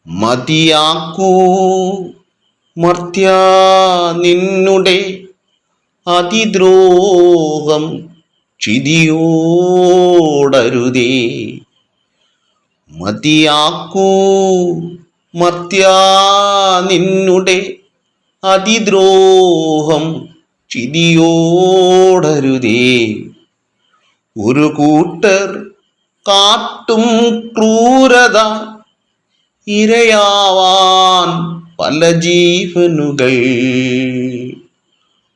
മതിയാക്കൂ മർത്യാ നിന്നുടെ അതിദ്രോഹം ക്ഷിതിയോടരുതേ. മതിയാക്കൂ മർത്യാ നിന്നുടെ അതിദ്രോഹം ക്ഷിതിയോടരുതേ. ഒരു കൂട്ടർ കാട്ടും ക്രൂരത ഇരയാവാൻ പല ജീവനുകൾ.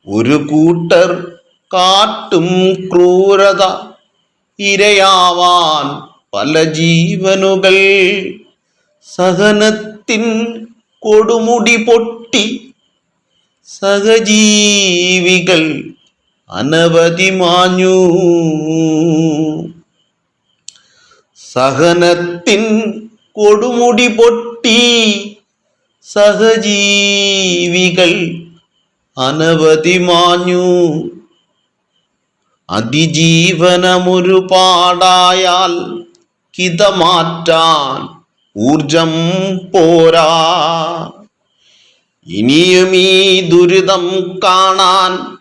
ഒരു കൂട്ടർ കാട്ടും ക്രൂരത ഇരയാവാൻ പല ജീവനുകൾ. സഹനത്തിൻ കൊടുമുടി പൊട്ടി സഹജീവികൾ അനവധി മാഞ്ഞു. സഹനത്തിൻ കൊടുമുടി പൊട്ടി സഹജീവികൾ അനവധി മാഞ്ഞു. അതിജീവനമൊരു പാടായാൽ ഹിതമാറ്റാൻ ഊർജം പോരാ. ഇനിയും ഈ ദുരിതം കാണാൻ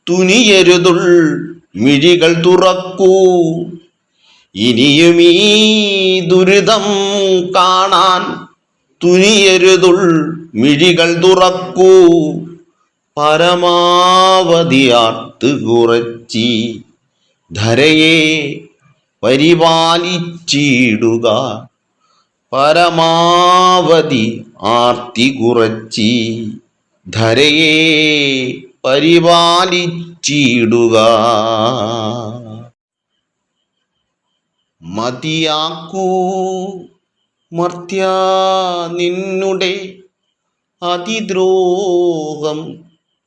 തുനിയരുതുൾ മിഴികൾ തുറക്കൂ. ഇനിയും ഈ ദുരിതം കാണാൻ തുനിയരുതുൾ മിഴികൾ തുറക്കൂ. പരമാവധി ആർത്തുകുറച്ചി ധരയെ പരിപാലിച്ചിടുക. പരമാവധി ആർത്തി കുറച്ചി ധരയെ പരിപാലിച്ചിടുക. മതിയാക്കൂ മർത്യാ നിന്നുടെ അതിദ്രോഹം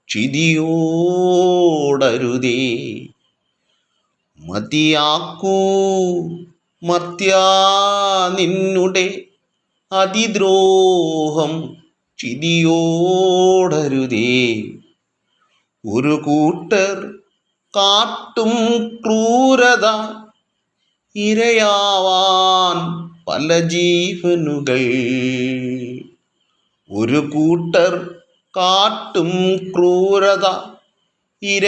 ക്ഷിതിയോടരുതേ. മതിയാക്കൂ മർത്യാ നിന്നുടെ അതിദ്രോഹം ക്ഷിതിയോടരുതേ. ഒരു കൂട്ടർ കാട്ടും ക്രൂരത ഇരയാവാൻ പല ജീവനുകൾ. ഒരു കൂട്ടർ കാട്ടും ക്രൂരത ഇര